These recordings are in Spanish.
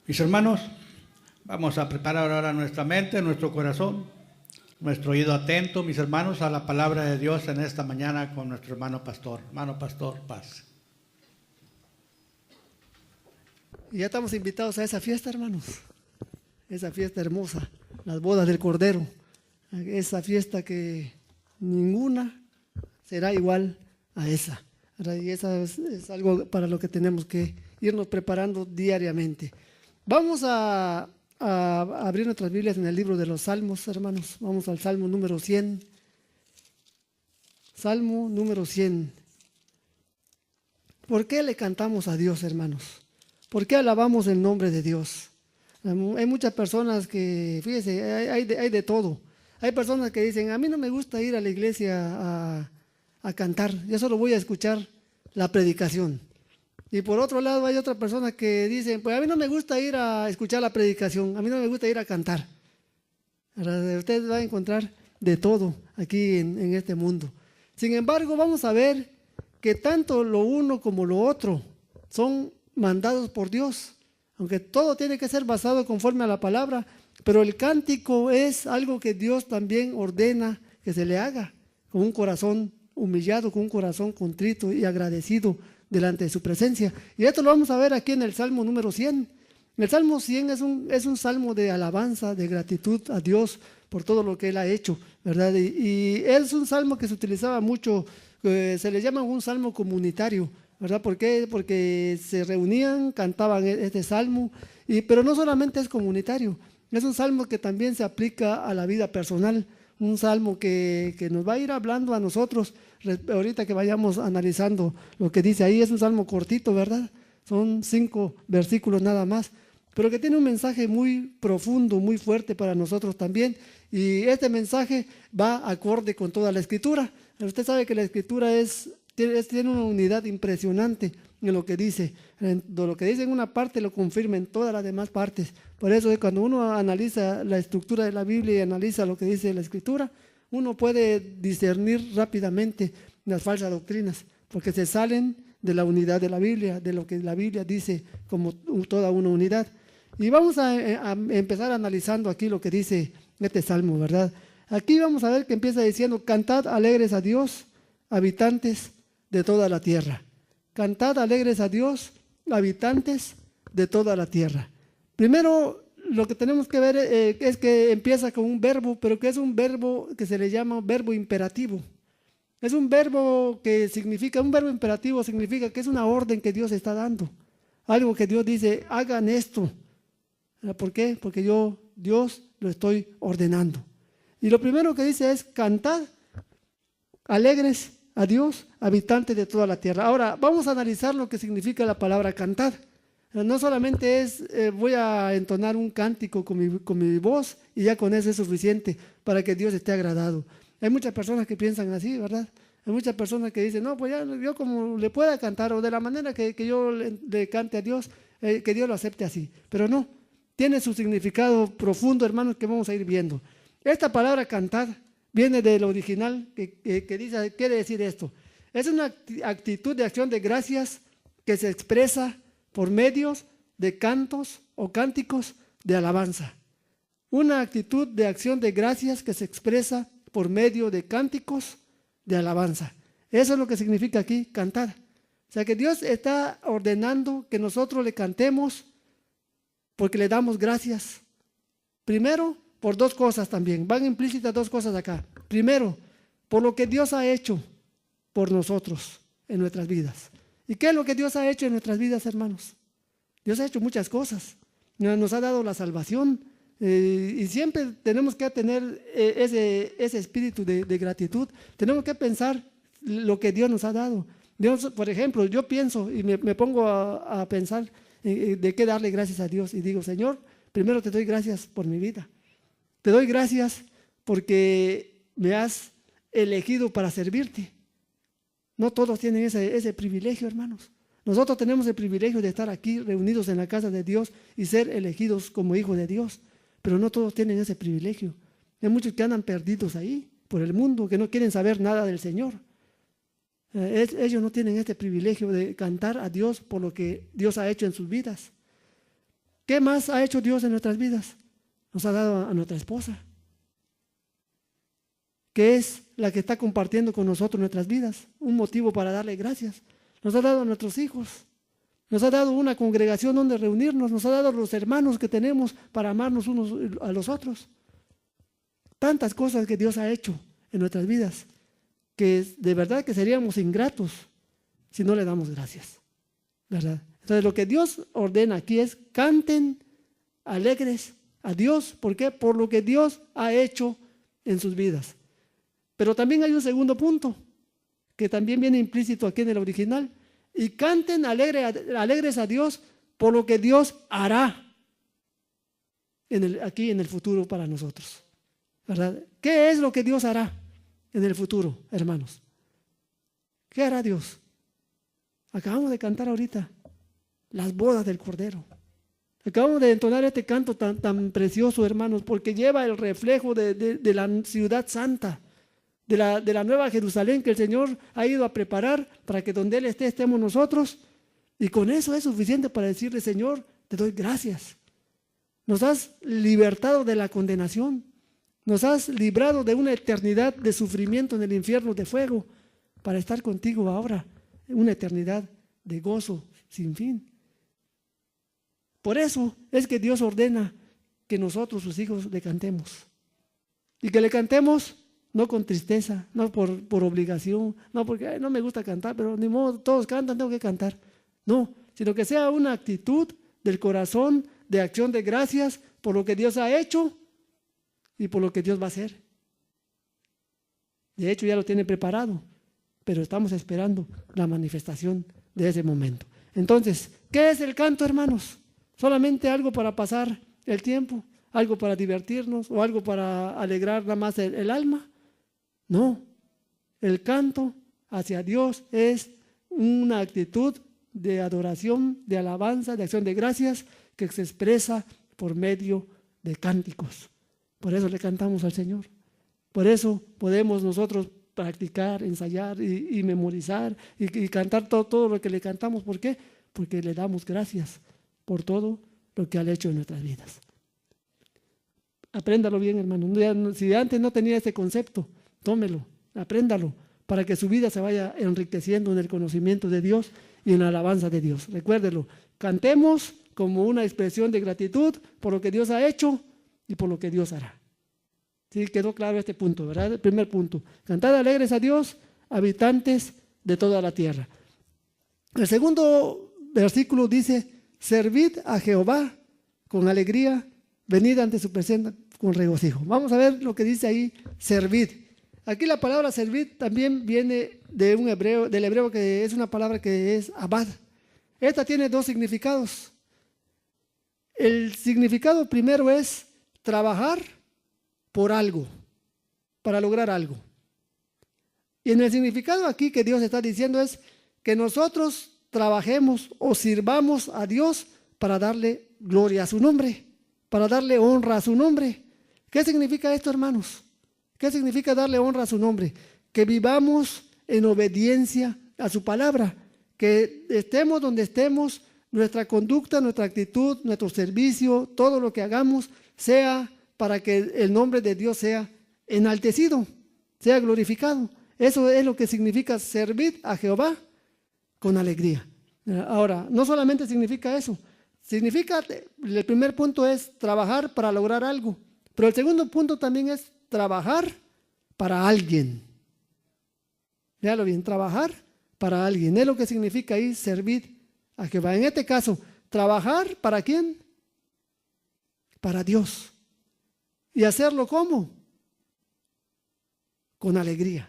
Mis hermanos, vamos a preparar ahora nuestra mente, nuestro corazón, nuestro oído atento, mis hermanos, a la palabra de Dios en esta mañana con nuestro hermano pastor. Hermano pastor, paz. Y ya estamos invitados a esa fiesta, hermanos. Esa fiesta hermosa, las bodas del Cordero. Esa fiesta que ninguna será igual a esa. Y esa es algo para lo que tenemos que irnos preparando diariamente. Vamos a abrir nuestras Biblias en el libro de los Salmos, hermanos. Vamos al Salmo número 100. Salmo número 100. ¿Por qué le cantamos a Dios, hermanos? ¿Por qué alabamos el nombre de Dios? Hay muchas personas que, fíjese, hay de todo. Hay personas que dicen, a mí no me gusta ir a la iglesia a cantar, yo solo voy a escuchar la predicación. Y por otro lado hay otras personas que dicen, pues a mí no me gusta ir a escuchar la predicación, a mí no me gusta ir a cantar. Ahora, ustedes van a encontrar de todo aquí en este mundo. Sin embargo, vamos a ver que tanto lo uno como lo otro son mandados por Dios, aunque todo tiene que ser basado conforme a la palabra, pero el cántico es algo que Dios también ordena que se le haga con un corazón humillado, con un corazón contrito y agradecido delante de su presencia. Y esto lo vamos a ver aquí en el Salmo número 100. El Salmo 100 es un salmo de alabanza, de gratitud a Dios por todo lo que Él ha hecho, ¿verdad? Y es un salmo que se utilizaba mucho, se le llama un salmo comunitario, ¿verdad? ¿Por qué? Porque se reunían, cantaban este salmo, pero no solamente es comunitario, es un salmo que también se aplica a la vida personal, un salmo que nos va a ir hablando a nosotros, ahorita que vayamos analizando lo que dice ahí. Es un salmo cortito, ¿verdad? Son 5 versículos nada más, pero que tiene un mensaje muy profundo, muy fuerte para nosotros también, y este mensaje va acorde con toda la Escritura. Usted sabe que la Escritura tiene una unidad impresionante en lo que dice. Lo que dice en una parte lo confirma en todas las demás partes. Por eso cuando uno analiza la estructura de la Biblia y analiza lo que dice la Escritura, uno puede discernir rápidamente las falsas doctrinas, porque se salen de la unidad de la Biblia, de lo que la Biblia dice como toda una unidad. Y vamos a empezar analizando aquí lo que dice este salmo, ¿verdad? Aquí vamos a ver que empieza diciendo: cantad alegres a Dios, habitantes de toda la tierra. Cantad alegres a Dios, habitantes de toda la tierra. Primero, lo que tenemos que ver es que empieza con un verbo, pero que es un verbo que se le llama verbo imperativo. Es un verbo un verbo imperativo significa que es una orden que Dios está dando. Algo que Dios dice, hagan esto. ¿Por qué? Porque Dios lo estoy ordenando. Y lo primero que dice es: cantad alegres a Dios, habitantes de toda la tierra. Ahora, vamos a analizar lo que significa la palabra cantar. No solamente es voy a entonar un cántico con mi voz y ya con eso es suficiente para que Dios esté agradado. Hay muchas personas que piensan así, ¿verdad? Hay muchas personas que dicen, no, pues ya yo como le pueda cantar o de la manera que yo le cante a Dios, que Dios lo acepte así. Pero no, tiene su significado profundo, hermanos, que vamos a ir viendo. Esta palabra cantar viene del original que dice, quiere decir esto: es una actitud de acción de gracias que se expresa por medios de cantos o cánticos de alabanza. Una actitud de acción de gracias que se expresa por medio de cánticos de alabanza. Eso es lo que significa aquí cantar. O sea que Dios está ordenando que nosotros le cantemos porque le damos gracias. Primero, por 2 cosas también. Van implícitas 2 cosas acá. Primero, por lo que Dios ha hecho por nosotros en nuestras vidas. ¿Y qué es lo que Dios ha hecho en nuestras vidas, hermanos? Dios ha hecho muchas cosas. Nos ha dado la salvación y siempre tenemos que tener ese espíritu de gratitud. Tenemos que pensar lo que Dios nos ha dado. Dios, por ejemplo, yo pienso y me pongo a pensar de qué darle gracias a Dios. Y digo, Señor, primero te doy gracias por mi vida. Te doy gracias porque me has elegido para servirte. No todos tienen ese privilegio, hermanos. Nosotros tenemos el privilegio de estar aquí reunidos en la casa de Dios y ser elegidos como hijos de Dios, pero no todos tienen ese privilegio. Hay muchos que andan perdidos ahí por el mundo, que no quieren saber nada del Señor. Ellos no tienen este privilegio de cantar a Dios por lo que Dios ha hecho en sus vidas. ¿Qué más ha hecho Dios en nuestras vidas? Nos ha dado a nuestra esposa, que es la que está compartiendo con nosotros nuestras vidas, un motivo para darle gracias. Nos ha dado a nuestros hijos, nos ha dado una congregación donde reunirnos, nos ha dado los hermanos que tenemos para amarnos unos a los otros. Tantas cosas que Dios ha hecho en nuestras vidas, que de verdad que seríamos ingratos si no le damos gracias, ¿verdad? Entonces lo que Dios ordena aquí es: canten alegres a Dios. ¿Por qué? Por lo que Dios ha hecho en sus vidas. Pero también hay un segundo punto, que también viene implícito aquí en el original: y canten alegres a Dios por lo que Dios hará aquí en el futuro para nosotros, ¿verdad? ¿Qué es lo que Dios hará en el futuro, hermanos? ¿Qué hará Dios? Acabamos de cantar ahorita las bodas del Cordero. Acabamos de entonar este canto tan precioso, hermanos, porque lleva el reflejo de la ciudad santa, de la nueva Jerusalén que el Señor ha ido a preparar para que donde Él esté, estemos nosotros. Y con eso es suficiente para decirle: Señor, te doy gracias. Nos has libertado de la condenación. Nos has librado de una eternidad de sufrimiento en el infierno de fuego, para estar contigo ahora, en una eternidad de gozo sin fin. Por eso es que Dios ordena que nosotros, sus hijos, le cantemos. Y que le cantemos no con tristeza, no por obligación, no porque no me gusta cantar, pero ni modo, todos cantan, tengo que cantar. No, sino que sea una actitud del corazón de acción de gracias por lo que Dios ha hecho y por lo que Dios va a hacer. De hecho, ya lo tiene preparado, pero estamos esperando la manifestación de ese momento. Entonces, ¿qué es el canto, hermanos? ¿Solamente algo para pasar el tiempo? ¿Algo para divertirnos? ¿O algo para alegrar nada más el alma? No, el canto hacia Dios es una actitud de adoración, de alabanza, de acción de gracias, que se expresa por medio de cánticos. Por eso le cantamos al Señor. Por eso podemos nosotros practicar, ensayar y memorizar y cantar todo lo que le cantamos. ¿Por qué? Porque le damos gracias por todo lo que ha hecho en nuestras vidas. Apréndalo bien, hermano. Si antes no tenía este concepto, tómelo, apréndalo, para que su vida se vaya enriqueciendo en el conocimiento de Dios y en la alabanza de Dios. Recuérdelo, cantemos como una expresión de gratitud por lo que Dios ha hecho y por lo que Dios hará. ¿Sí? Quedó claro este punto, ¿verdad? El primer punto: cantad alegres a Dios, habitantes de toda la tierra. El segundo versículo dice: servid a Jehová con alegría, venid ante su presencia con regocijo. Vamos a ver lo que dice ahí, servid. Aquí la palabra servid también viene del hebreo, que es una palabra que es abad. Esta tiene dos significados. El significado primero es trabajar por algo, para lograr algo. Y en el significado aquí que Dios está diciendo es que nosotros trabajemos o sirvamos a Dios para darle gloria a su nombre, para darle honra a su nombre. ¿Qué significa esto, hermanos? ¿Qué significa darle honra a su nombre? Que vivamos en obediencia a su palabra, que estemos donde estemos, nuestra conducta, nuestra actitud, nuestro servicio, todo lo que hagamos sea para que el nombre de Dios sea enaltecido, sea glorificado. Eso es lo que significa servir a Jehová con alegría. Ahora, no solamente significa eso, significa, el primer punto es trabajar para lograr algo, pero el segundo punto también es trabajar para alguien. Véalo bien, trabajar para alguien, es lo que significa ahí servir a Jehová. En este caso, trabajar ¿para quién? Para Dios. ¿Y hacerlo cómo? Con alegría.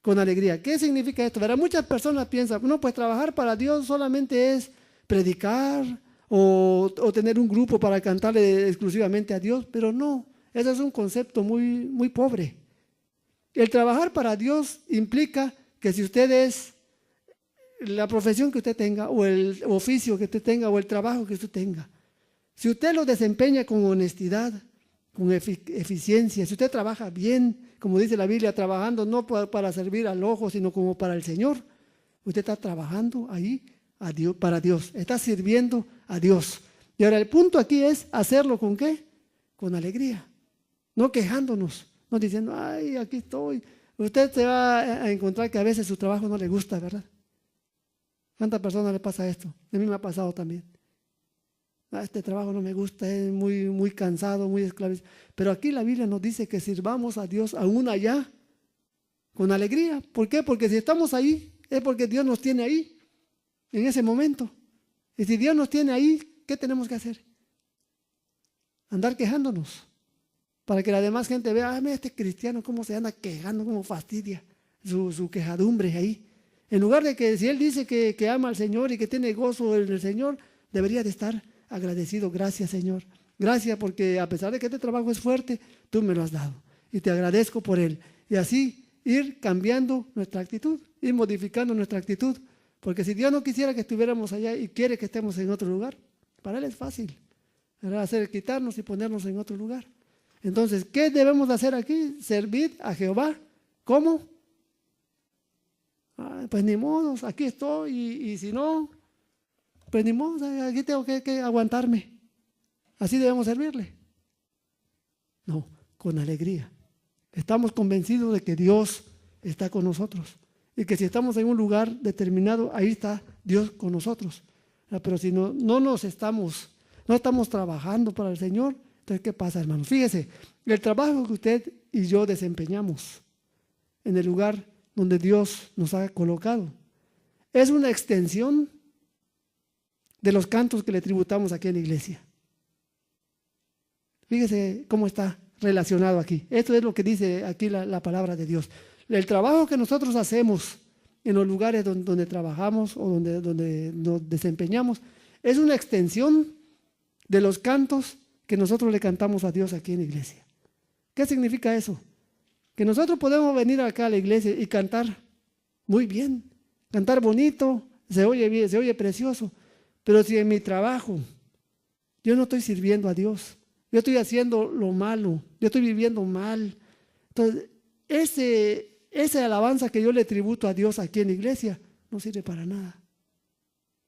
Con alegría. ¿Qué significa esto? ¿Verdad? Muchas personas piensan, no, pues trabajar para Dios solamente es predicar o tener un grupo para cantarle exclusivamente a Dios, pero no, ese es un concepto muy, muy pobre. El trabajar para Dios implica que si usted es la profesión que usted tenga, o el oficio que usted tenga, o el trabajo que usted tenga, si usted lo desempeña con honestidad, con eficiencia, si usted trabaja bien, como dice la Biblia, trabajando no para servir al ojo, sino como para el Señor, usted está trabajando ahí a Dios, para Dios, está sirviendo a Dios. Y ahora el punto aquí es hacerlo ¿con qué? Con alegría, no quejándonos, no diciendo, ay, aquí estoy. Usted se va a encontrar que a veces su trabajo no le gusta, ¿verdad? ¿Cuántas personas le pasa esto? A mí me ha pasado también. Este trabajo no me gusta, es muy, muy cansado, muy esclavizado. Pero aquí la Biblia nos dice que sirvamos a Dios aún allá con alegría. ¿Por qué? Porque si estamos ahí, es porque Dios nos tiene ahí, en ese momento. Y si Dios nos tiene ahí, ¿qué tenemos que hacer? Andar quejándonos. Para que la demás gente vea, mira este cristiano cómo se anda quejando, cómo fastidia su quejadumbre ahí. En lugar de que si él dice que ama al Señor y que tiene gozo en el Señor, debería de estar agradecido. Gracias, Señor. Gracias porque a pesar de que este trabajo es fuerte, tú me lo has dado. Y te agradezco por él. Y así ir cambiando nuestra actitud, ir modificando nuestra actitud. Porque si Dios no quisiera que estuviéramos allá y quiere que estemos en otro lugar, para él es fácil, ¿verdad? Hacer quitarnos y ponernos en otro lugar. Entonces, ¿qué debemos hacer aquí? Servir a Jehová. ¿Cómo? Pues ni modo, aquí estoy y si no, pues ni modo, aquí tengo que aguantarme. Así debemos servirle. No, con alegría. Estamos convencidos de que Dios está con nosotros y que si estamos en un lugar determinado, ahí está Dios con nosotros. Pero si no estamos trabajando para el Señor, entonces ¿qué pasa, hermanos? Fíjese, el trabajo que usted y yo desempeñamos en el lugar donde Dios nos ha colocado es una extensión de los cantos que le tributamos aquí en la iglesia. Fíjese cómo está relacionado aquí. Esto es lo que dice aquí la palabra de Dios. El trabajo que nosotros hacemos en los lugares donde trabajamos o donde nos desempeñamos es una extensión de los cantos que nosotros le cantamos a Dios aquí en la iglesia. ¿Qué significa eso? Que nosotros podemos venir acá a la iglesia y cantar muy bien, cantar bonito, se oye bien, se oye precioso, pero si en mi trabajo yo no estoy sirviendo a Dios, yo estoy haciendo lo malo, yo estoy viviendo mal, entonces esa alabanza que yo le tributo a Dios aquí en la iglesia no sirve para nada,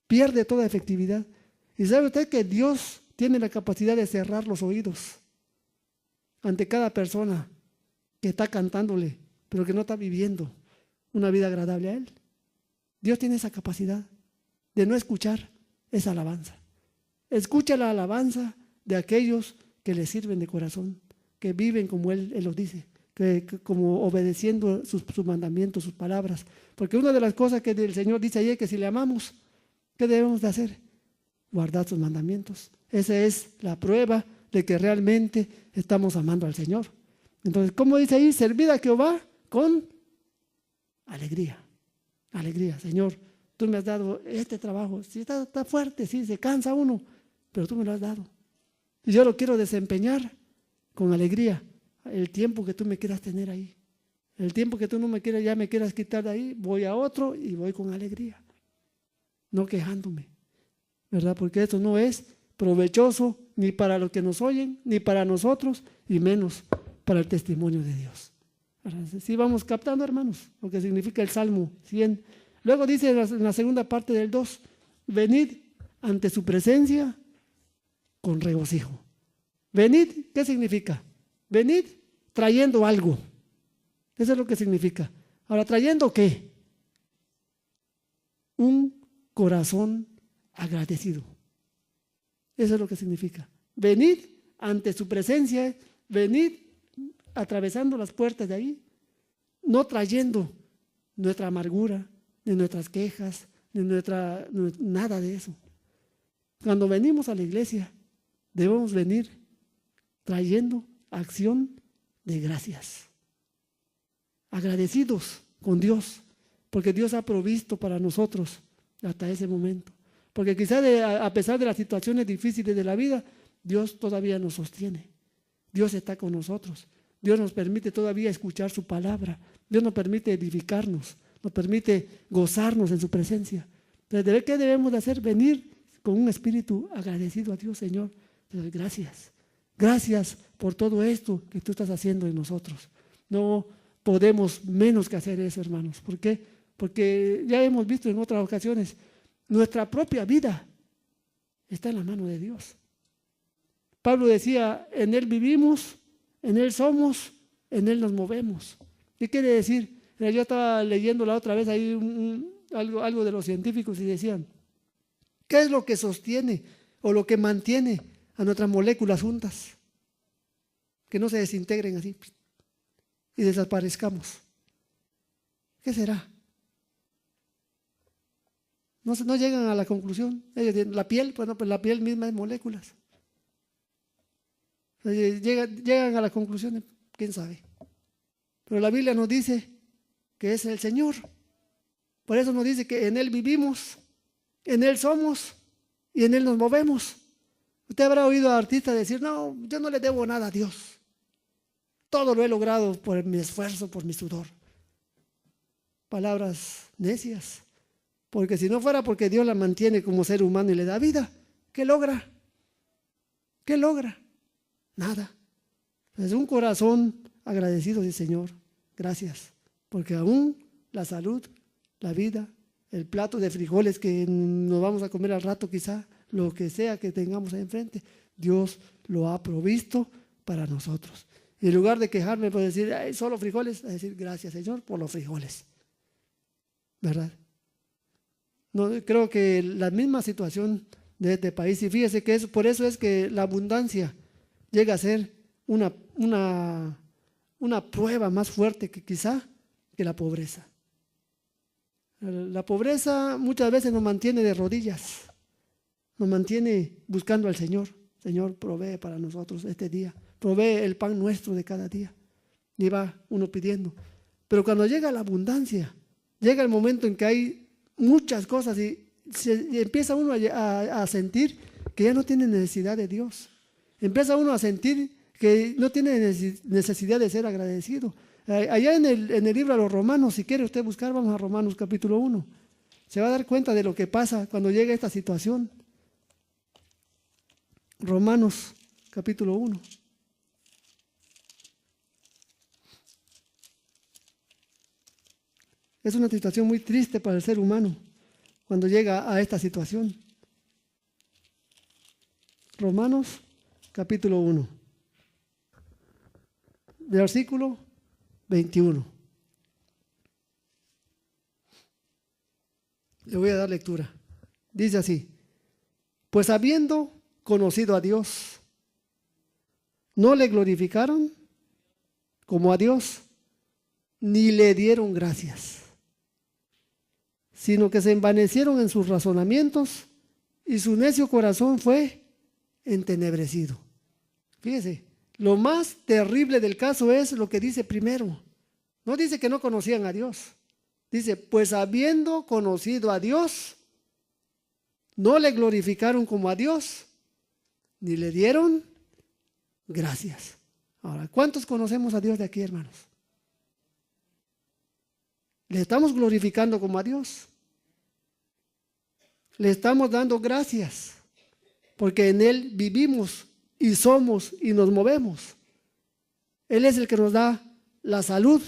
pierde toda efectividad. Y sabe usted que Dios tiene la capacidad de cerrar los oídos ante cada persona que está cantándole, pero que no está viviendo una vida agradable a Él. Dios tiene esa capacidad de no escuchar esa alabanza. Escucha la alabanza de aquellos que le sirven de corazón, que viven como Él los dice, que como obedeciendo sus mandamientos, sus palabras. Porque una de las cosas que el Señor dice ahí es que si le amamos, ¿qué debemos de hacer? Guardar sus mandamientos. Esa es la prueba de que realmente estamos amando al Señor. Entonces, ¿cómo dice ahí? Servid a Jehová con alegría. Alegría, Señor, tú me has dado este trabajo. Sí, está fuerte, sí, se cansa uno, pero tú me lo has dado. Y yo lo quiero desempeñar con alegría. El tiempo que tú me quieras tener ahí. El tiempo que tú no me quieras, ya me quieras quitar de ahí, voy a otro y voy con alegría. No quejándome, ¿verdad? Porque esto no es provechoso ni para los que nos oyen, ni para nosotros, y menos para el testimonio de Dios. Sí vamos captando, hermanos, lo que significa el Salmo 100. Luego dice en la segunda parte del 2, venid ante su presencia con regocijo. Venid, ¿qué significa? Venid trayendo algo. Eso es lo que significa. Ahora, ¿trayendo qué? Un corazón agradecido. Eso es lo que significa. Venid ante su presencia, venid atravesando las puertas de ahí, no trayendo nuestra amargura, ni nuestras quejas, ni nada de eso. Cuando venimos a la iglesia, debemos venir trayendo acción de gracias, agradecidos con Dios, porque Dios ha provisto para nosotros hasta ese momento. Porque quizás a pesar de las situaciones difíciles de la vida, Dios todavía nos sostiene. Dios está con nosotros. Dios nos permite todavía escuchar su palabra. Dios nos permite edificarnos, nos permite gozarnos en su presencia. Entonces, ¿qué debemos de hacer? Venir con un espíritu agradecido a Dios, Señor. Entonces, gracias. Gracias por todo esto que tú estás haciendo en nosotros. No podemos menos que hacer eso, hermanos. ¿Por qué? Porque ya hemos visto en otras ocasiones, nuestra propia vida está en la mano de Dios. Pablo decía, en Él vivimos, en Él somos, en Él nos movemos. ¿Qué quiere decir? Yo estaba leyendo la otra vez ahí algo de los científicos y decían, ¿qué es lo que sostiene o lo que mantiene a nuestras moléculas juntas? Que no se desintegren así y desaparezcamos. ¿Qué será? No llegan a la conclusión. Ellos dicen, la piel, pues no, pues la piel misma es moléculas. Llegan a la conclusión, quién sabe. Pero la Biblia nos dice que es el Señor. Por eso nos dice que en Él vivimos, en Él somos y en Él nos movemos. Usted habrá oído a artistas decir, no, yo no le debo nada a Dios. Todo lo he logrado por mi esfuerzo, por mi sudor. Palabras necias. Porque si no fuera porque Dios la mantiene como ser humano y le da vida, ¿qué logra? ¿Qué logra? Nada. Es un corazón agradecido del Señor. Gracias. Porque aún la salud, la vida, el plato de frijoles que nos vamos a comer al rato quizá, lo que sea que tengamos ahí enfrente, Dios lo ha provisto para nosotros. Y en lugar de quejarme por decir, ay, solo frijoles, a decir, gracias Señor por los frijoles. ¿Verdad? No, creo que la misma situación de este país, y fíjese que por eso es que la abundancia llega a ser una prueba más fuerte que quizá que la pobreza. La pobreza muchas veces nos mantiene de rodillas, nos mantiene buscando al Señor. Señor, provee para nosotros este día, provee el pan nuestro de cada día. Y va uno pidiendo. Pero cuando llega la abundancia, llega el momento en que hay muchas cosas y empieza uno a sentir que ya no tiene necesidad de Dios. Empieza uno a sentir que no tiene necesidad de ser agradecido. Allá en el libro de los Romanos, si quiere usted buscar, vamos a Romanos capítulo 1. Se va a dar cuenta de lo que pasa cuando llega esta situación. Romanos capítulo 1. Es una situación muy triste para el ser humano cuando llega a esta situación. Romanos capítulo 1, versículo 21. Le voy a dar lectura. Dice así: pues habiendo conocido a Dios, no le glorificaron como a Dios, ni le dieron gracias, sino que se envanecieron en sus razonamientos y su necio corazón fue entenebrecido. Fíjese, lo más terrible del caso es lo que dice primero. No dice que no conocían a Dios. Dice, pues habiendo conocido a Dios, no le glorificaron como a Dios, ni le dieron gracias. Ahora, ¿cuántos conocemos a Dios de aquí, hermanos? ¿Le estamos glorificando como a Dios? Le estamos dando gracias, porque en Él vivimos y somos y nos movemos. Él es el que nos da la salud,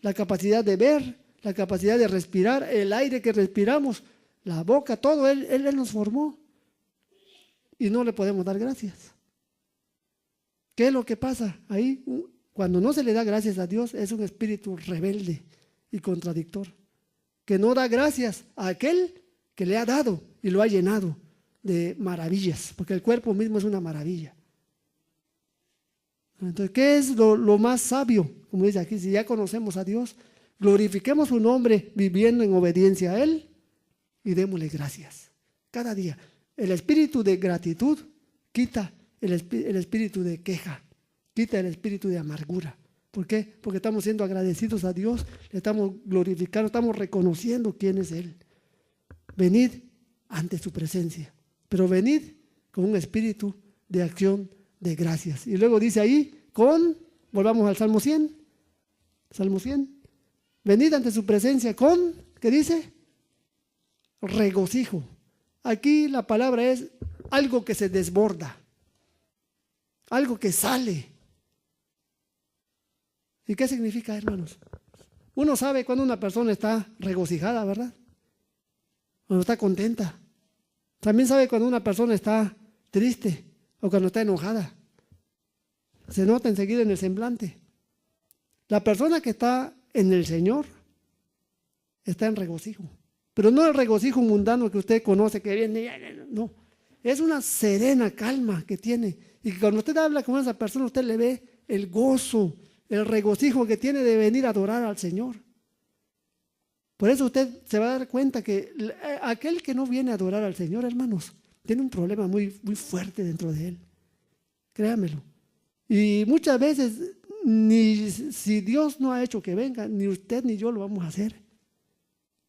la capacidad de ver, la capacidad de respirar, el aire que respiramos, la boca, todo. Él nos formó y no le podemos dar gracias. ¿Qué es lo que pasa ahí? Cuando no se le da gracias a Dios, es un espíritu rebelde y contradictor, que no da gracias a aquel que le ha dado y lo ha llenado de maravillas, porque el cuerpo mismo es una maravilla. Entonces, ¿qué es lo más sabio? Como dice aquí, si ya conocemos a Dios, glorifiquemos su nombre viviendo en obediencia a Él y démosle gracias cada día. El espíritu de gratitud quita el espíritu de queja, quita el espíritu de amargura. ¿Por qué? Porque estamos siendo agradecidos a Dios, le estamos glorificando, estamos reconociendo quién es Él. Venid ante su presencia, pero venid con un espíritu de acción de gracias. Y luego dice ahí, volvamos al Salmo 100, Salmo 100, venid ante su presencia con, ¿qué dice? Regocijo. Aquí la palabra es algo que se desborda, algo que sale. ¿Y qué significa, hermanos? Uno sabe cuando una persona está regocijada, ¿verdad? Cuando está contenta. También sabe cuando una persona está triste o cuando está enojada. Se nota enseguida en el semblante. La persona que está en el Señor está en regocijo. Pero no el regocijo mundano que usted conoce, que viene, no. Es una serena calma que tiene. Y que cuando usted habla con esa persona, usted le ve el gozo, el regocijo que tiene de venir a adorar al Señor. Por eso usted se va a dar cuenta que aquel que no viene a adorar al Señor, hermanos, tiene un problema muy, muy fuerte dentro de él. Créamelo. Y muchas veces, ni si Dios no ha hecho que venga, ni usted ni yo lo vamos a hacer.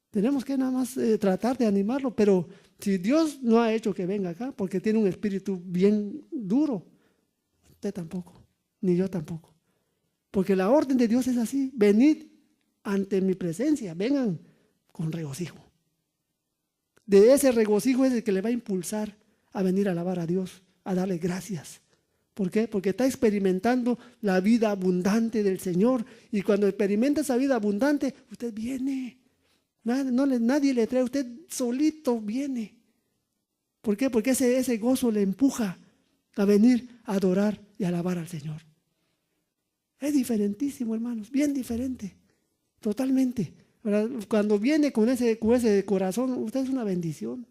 Tenemos que nada más tratar de animarlo, pero si Dios no ha hecho que venga acá, porque tiene un espíritu bien duro, usted tampoco, ni yo tampoco. Porque la orden de Dios es así: venid ante mi presencia, vengan con regocijo. De ese regocijo es el que le va a impulsar a venir a alabar a Dios, a darle gracias. ¿Por qué? Porque está experimentando la vida abundante del Señor. Y cuando experimenta esa vida abundante, usted viene. Nadie le trae, usted solito viene. ¿Por qué? Porque ese gozo le empuja a venir a adorar y a alabar al Señor. Es diferentísimo, hermanos, bien diferente, totalmente. Cuando viene con ese corazón, usted es una bendición.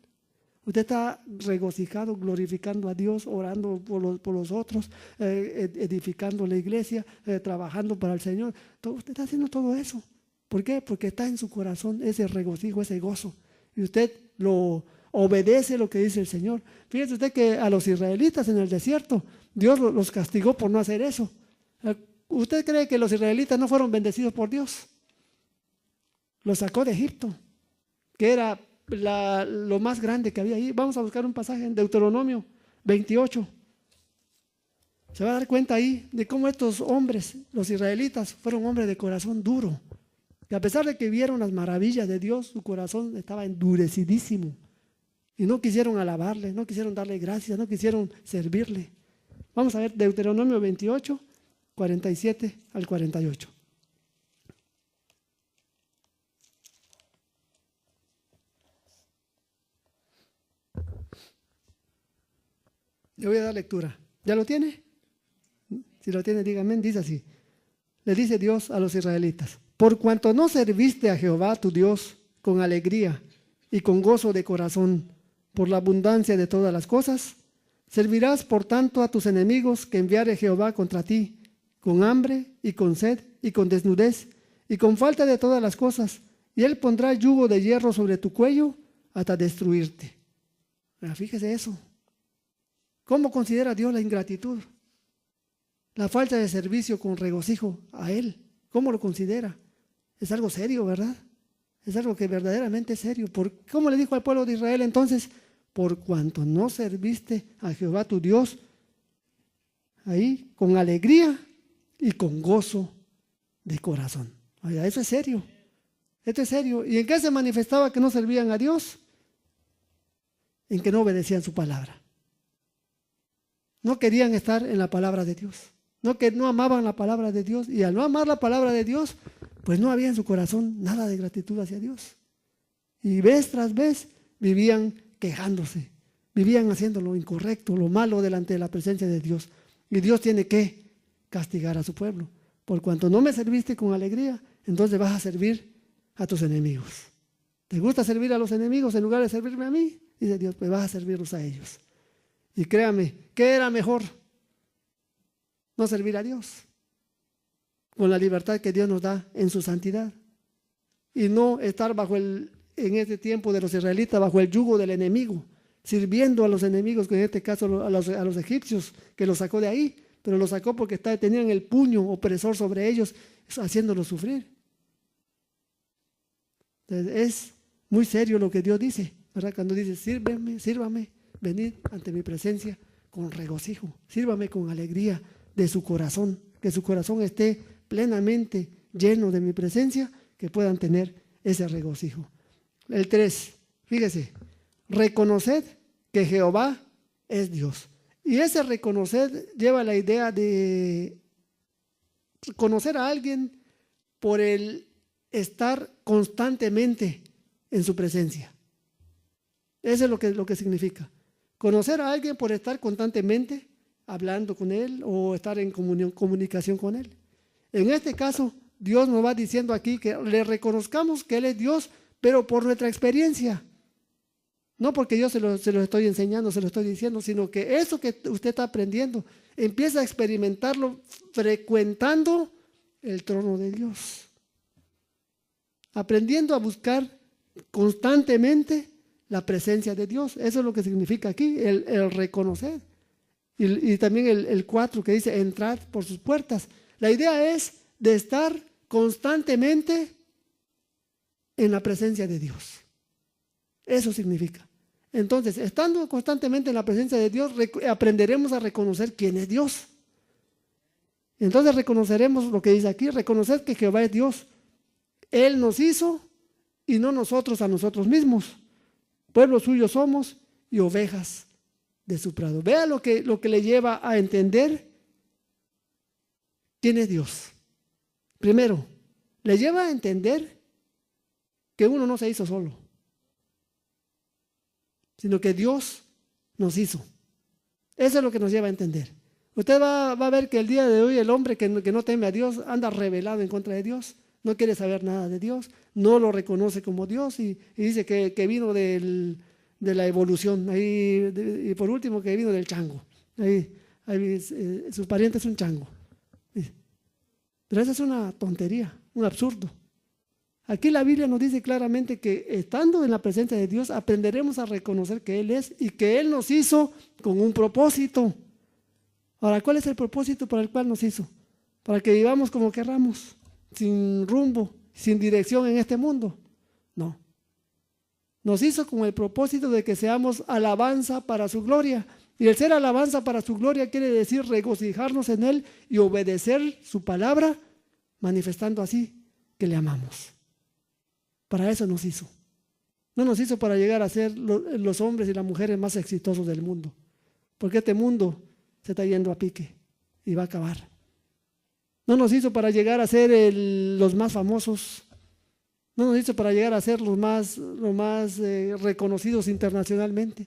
Usted está regocijado, glorificando a Dios, orando por los otros, edificando la iglesia, trabajando para el Señor. Usted está haciendo todo eso. ¿Por qué? Porque está en su corazón ese regocijo, ese gozo. Y usted lo obedece lo que dice el Señor. Fíjese usted que a los israelitas en el desierto, Dios los castigó por no hacer eso. ¿Usted cree que los israelitas no fueron bendecidos por Dios? Los sacó de Egipto, que era lo más grande que había ahí. Vamos a buscar un pasaje en Deuteronomio 28. Se va a dar cuenta ahí de cómo estos hombres, los israelitas, fueron hombres de corazón duro. Y a pesar de que vieron las maravillas de Dios, su corazón estaba endurecidísimo. Y no quisieron alabarle, no quisieron darle gracias, no quisieron servirle. Vamos a ver Deuteronomio 28, 47 al 48. Le voy a dar lectura. ¿Ya lo tiene? Si lo tiene, dígame. Dice así. Le dice Dios a los israelitas: por cuanto no serviste a Jehová tu Dios con alegría y con gozo de corazón, por la abundancia de todas las cosas, servirás por tanto a tus enemigos que enviare Jehová contra ti, con hambre y con sed y con desnudez y con falta de todas las cosas, y él pondrá yugo de hierro sobre tu cuello hasta destruirte. Fíjese eso. ¿Cómo considera Dios la ingratitud? La falta de servicio con regocijo a Él. ¿Cómo lo considera? Es algo serio, ¿verdad? Es algo que verdaderamente es serio. ¿Cómo le dijo al pueblo de Israel entonces? Por cuanto no serviste a Jehová tu Dios, ahí con alegría y con gozo de corazón. Oiga, eso es serio. Esto es serio. ¿Y en qué se manifestaba que no servían a Dios? En que no obedecían su palabra. No querían estar en la palabra de Dios. No amaban la palabra de Dios. Y al no amar la palabra de Dios, pues no había en su corazón nada de gratitud hacia Dios. Y vez tras vez vivían quejándose. Vivían haciendo lo incorrecto, lo malo delante de la presencia de Dios. Y Dios tiene que castigar a su pueblo. Por cuanto no me serviste con alegría, entonces vas a servir a tus enemigos. ¿Te gusta servir a los enemigos en lugar de servirme a mí? Dice Dios, pues vas a servirlos a ellos. Y créame, ¿qué era mejor? No servir a Dios, con la libertad que Dios nos da en su santidad. Y no estar en este tiempo de los israelitas, bajo el yugo del enemigo, sirviendo a los enemigos, que en este caso a los egipcios, que los sacó de ahí, pero los sacó porque tenían el puño opresor sobre ellos, haciéndolos sufrir. Entonces, es muy serio lo que Dios dice, ¿verdad? Cuando dice, sírvame, venid ante mi presencia con regocijo, sírvame con alegría de su corazón, que su corazón esté plenamente lleno de mi presencia, que puedan tener ese regocijo. El 3, fíjese, reconoced que Jehová es Dios. Y ese reconocer lleva la idea de conocer a alguien por el estar constantemente en su presencia. Eso es lo que significa. Conocer a alguien por estar constantemente hablando con él o estar en comunicación con él. En este caso, Dios nos va diciendo aquí que le reconozcamos que Él es Dios, pero por nuestra experiencia. No porque yo se lo estoy enseñando, se lo estoy diciendo, sino que eso que usted está aprendiendo, empieza a experimentarlo frecuentando el trono de Dios. Aprendiendo a buscar constantemente la presencia de Dios. Eso es lo que significa aquí, el reconocer. Y también el 4 que dice, entrad por sus puertas. La idea es de estar constantemente en la presencia de Dios. Eso significa. Entonces, estando constantemente en la presencia de Dios, aprenderemos a reconocer quién es Dios. Entonces reconoceremos lo que dice aquí, reconocer que Jehová es Dios. Él nos hizo y no nosotros a nosotros mismos. Pueblo suyo somos y ovejas de su prado. Vea lo que le lleva a entender quién es Dios. Primero, le lleva a entender que uno no se hizo solo, sino que Dios nos hizo. Eso es lo que nos lleva a entender. Usted va a ver que el día de hoy el hombre que no teme a Dios anda rebelado en contra de Dios, no quiere saber nada de Dios, no lo reconoce como Dios y dice que vino de la evolución, y por último que vino del chango. Su pariente es un chango. Pero esa es una tontería, un absurdo. Aquí la Biblia nos dice claramente que estando en la presencia de Dios aprenderemos a reconocer que Él es y que Él nos hizo con un propósito. Ahora, ¿cuál es el propósito para el cual nos hizo? Para que vivamos como querramos, sin rumbo, sin dirección en este mundo. No. Nos hizo con el propósito de que seamos alabanza para su gloria. Y el ser alabanza para su gloria quiere decir regocijarnos en Él y obedecer su palabra, manifestando así que le amamos. Para eso nos hizo. No nos hizo para llegar a ser los hombres y las mujeres más exitosos del mundo. Porque este mundo se está yendo a pique y va a acabar. No nos hizo para llegar a ser los más famosos. No nos hizo para llegar a ser los más reconocidos internacionalmente.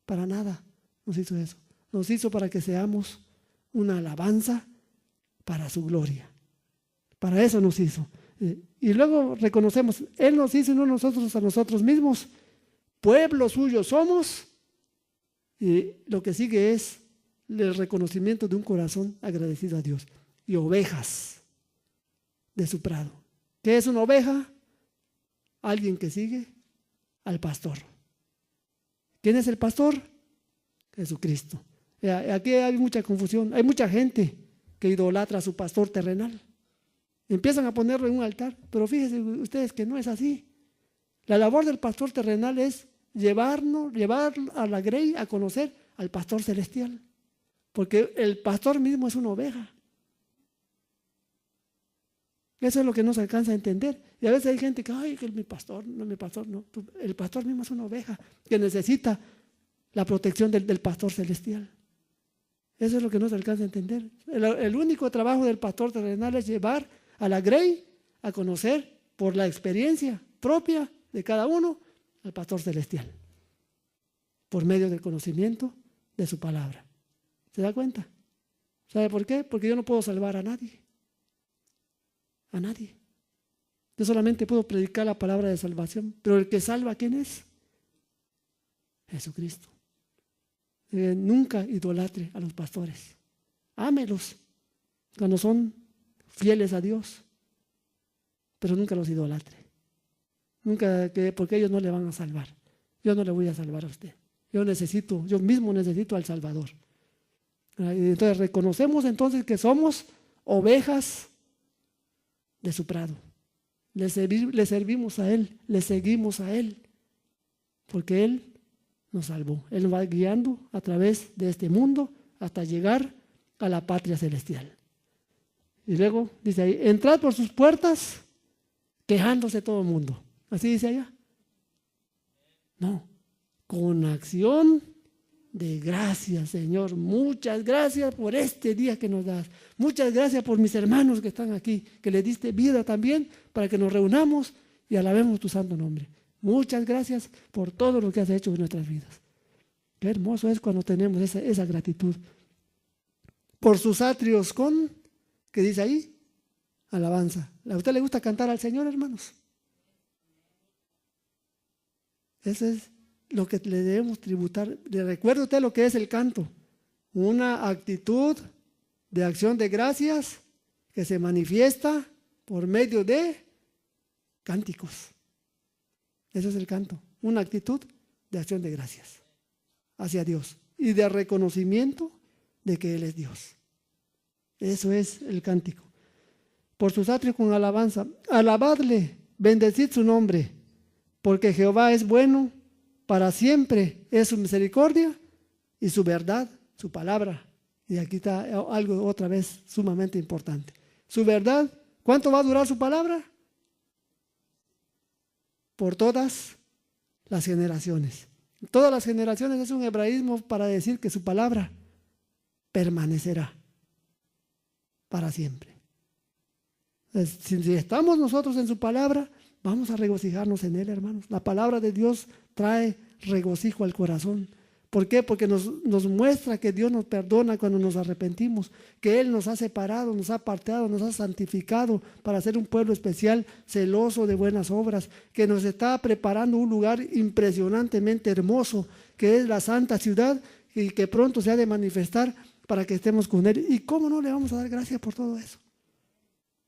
Para nada nos hizo eso. Nos hizo para que seamos una alabanza para su gloria. Para eso nos hizo. Y luego reconocemos, Él nos hizo y no nosotros a nosotros mismos. Pueblo suyo somos. Y lo que sigue es el reconocimiento de un corazón agradecido a Dios. Y ovejas de su prado. ¿Qué es una oveja? Alguien que sigue al pastor. ¿Quién es el pastor? Jesucristo. Aquí hay mucha confusión. Hay mucha gente que idolatra a su pastor terrenal. Empiezan a ponerlo en un altar, pero fíjense ustedes que no es así. La labor del pastor terrenal es llevar a la grey a conocer al pastor celestial, porque el pastor mismo es una oveja. Eso es lo que no se alcanza a entender. Y a veces hay gente que, ay, que mi pastor, no. El pastor mismo es una oveja que necesita la protección del pastor celestial. Eso es lo que no se alcanza a entender. El único trabajo del pastor terrenal es llevar a la grey a conocer por la experiencia propia de cada uno al pastor celestial, por medio del conocimiento de su palabra. ¿Se da cuenta? ¿Sabe por qué? Porque yo no puedo salvar a nadie. A nadie. Yo solamente puedo predicar la palabra de salvación, pero el que salva, ¿quién es? Jesucristo. Nunca idolatre a los pastores. Ámelos cuando son fieles a Dios, pero nunca los idolatre. Nunca, porque ellos no le van a salvar. Yo no le voy a salvar a usted. Yo mismo necesito al Salvador. Entonces reconocemos entonces que somos ovejas de su prado. Le servimos a Él, le seguimos a Él, porque Él nos salvó. Él nos va guiando a través de este mundo hasta llegar a la patria celestial. Y luego dice ahí, entrad por sus puertas quejándose todo el mundo. ¿Así dice allá? No, con acción de gracias, Señor. Muchas gracias por este día que nos das. Muchas gracias por mis hermanos que están aquí, que le diste vida también para que nos reunamos y alabemos tu santo nombre. Muchas gracias por todo lo que has hecho en nuestras vidas. Qué hermoso es cuando tenemos esa gratitud. Por sus atrios con, ¿qué dice ahí? Alabanza. ¿A usted le gusta cantar al Señor, hermanos? Eso es lo que le debemos tributar. Le recuerda usted lo que es el canto. Una actitud de acción de gracias que se manifiesta por medio de cánticos. Eso es el canto. Una actitud de acción de gracias hacia Dios y de reconocimiento de que Él es Dios. Eso es el cántico. Por sus atrios con alabanza. Alabadle, bendecid su nombre, porque Jehová es bueno, para siempre es su misericordia y su verdad, su palabra. Y aquí está algo otra vez sumamente importante. Su verdad, ¿cuánto va a durar su palabra? Por todas las generaciones. Todas las generaciones es un hebraísmo para decir que su palabra permanecerá para siempre. Si estamos nosotros en su palabra, vamos a regocijarnos en él, hermanos. La palabra de Dios trae regocijo al corazón. ¿Por qué? Porque nos muestra que Dios nos perdona cuando nos arrepentimos, que Él nos ha separado, nos ha apartado, nos ha santificado para ser un pueblo especial, celoso de buenas obras, que nos está preparando un lugar impresionantemente hermoso, que es la santa ciudad y que pronto se ha de manifestar para que estemos con Él. ¿Y cómo no le vamos a dar gracias por todo eso?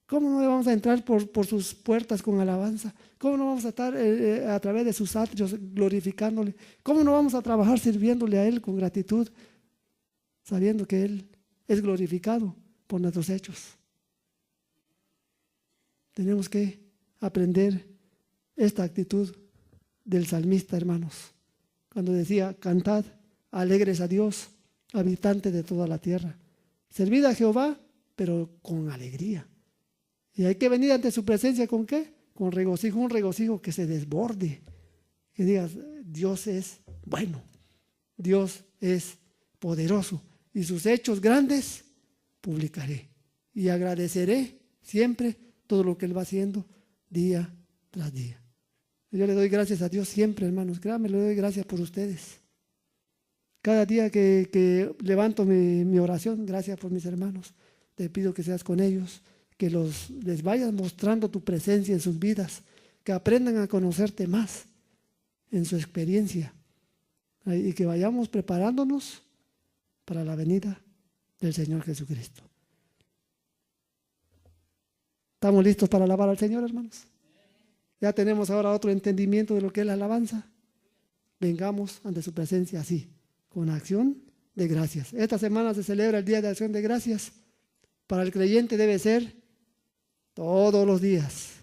¿Cómo no le vamos a entrar por sus puertas con alabanza? ¿Cómo no vamos a estar a través de sus atrios glorificándole? ¿Cómo no vamos a trabajar sirviéndole a Él con gratitud, sabiendo que Él es glorificado por nuestros hechos? Tenemos que aprender esta actitud del salmista, hermanos, cuando decía: cantad, alegres a Dios, habitante de toda la tierra. Servid a Jehová, pero con alegría. Y hay que venir ante su presencia ¿con qué? Con regocijo, un regocijo que se desborde. Que digas: Dios es bueno, Dios es poderoso y sus hechos grandes publicaré. Y agradeceré siempre todo lo que Él va haciendo día tras día. Yo le doy gracias a Dios siempre, hermanos. Créanme, le doy gracias por ustedes. Cada día que levanto mi oración, gracias por mis hermanos. Te pido que seas con ellos, que les vayas mostrando tu presencia en sus vidas, que aprendan a conocerte más en su experiencia y que vayamos preparándonos para la venida del Señor Jesucristo. ¿Estamos listos para alabar al Señor, hermanos? Ya tenemos ahora otro entendimiento de lo que es la alabanza. Vengamos ante su presencia así, con acción de gracias. Esta semana se celebra el Día de Acción de Gracias. Para el creyente debe ser todos los días.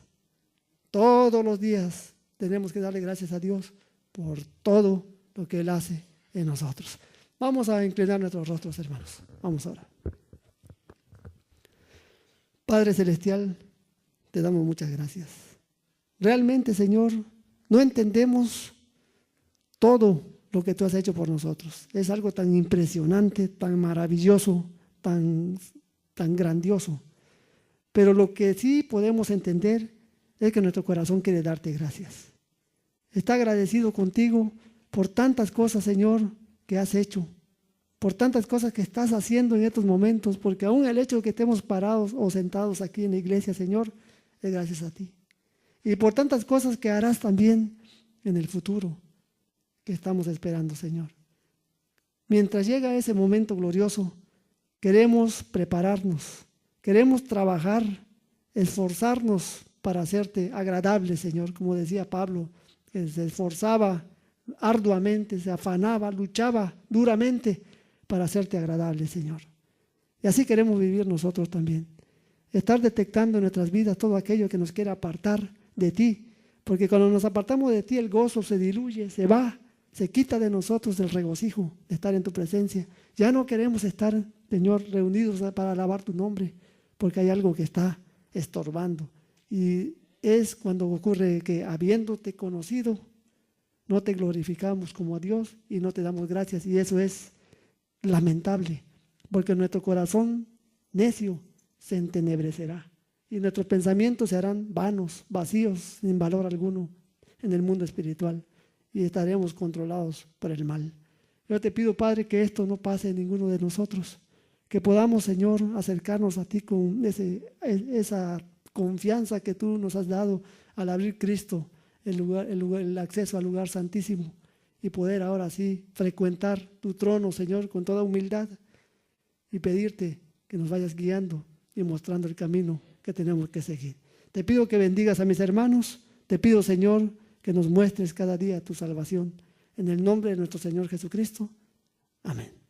Todos los días tenemos que darle gracias a Dios por todo lo que Él hace en nosotros. Vamos a inclinar nuestros rostros, hermanos. Vamos ahora. Padre Celestial, te damos muchas gracias. Realmente, Señor, no entendemos todo lo que tú has hecho por nosotros. Es algo tan impresionante, tan maravilloso, tan grandioso. Pero lo que sí podemos entender es que nuestro corazón quiere darte gracias. Está agradecido contigo por tantas cosas, Señor, que has hecho, por tantas cosas que estás haciendo en estos momentos, porque aún el hecho de que estemos parados o sentados aquí en la iglesia, Señor, es gracias a ti. Y por tantas cosas que harás también en el futuro, que estamos esperando, Señor. Mientras llega ese momento glorioso, queremos prepararnos, queremos trabajar, esforzarnos para hacerte agradable, Señor. Como decía Pablo, que se esforzaba arduamente, se afanaba, luchaba duramente para hacerte agradable, Señor. Y así queremos vivir nosotros también. Estar detectando en nuestras vidas todo aquello que nos quiere apartar de ti. Porque cuando nos apartamos de ti, el gozo se diluye, se va, se quita de nosotros el regocijo de estar en tu presencia. Ya no queremos estar, Señor, reunidos para alabar tu nombre, porque hay algo que está estorbando. Y es cuando ocurre que, habiéndote conocido, no te glorificamos como a Dios y no te damos gracias. Y eso es lamentable, porque nuestro corazón necio se entenebrecerá y nuestros pensamientos se harán vanos, vacíos, sin valor alguno en el mundo espiritual y estaremos controlados por el mal. Yo te pido, Padre, que esto no pase en ninguno de nosotros, que podamos, Señor, acercarnos a ti con esa confianza que tú nos has dado al abrir Cristo, el acceso al lugar santísimo, y poder ahora sí frecuentar tu trono, Señor, con toda humildad y pedirte que nos vayas guiando y mostrando el camino que tenemos que seguir. Te pido que bendigas a mis hermanos, te pido, Señor, que nos muestres cada día tu salvación. En el nombre de nuestro Señor Jesucristo. Amén.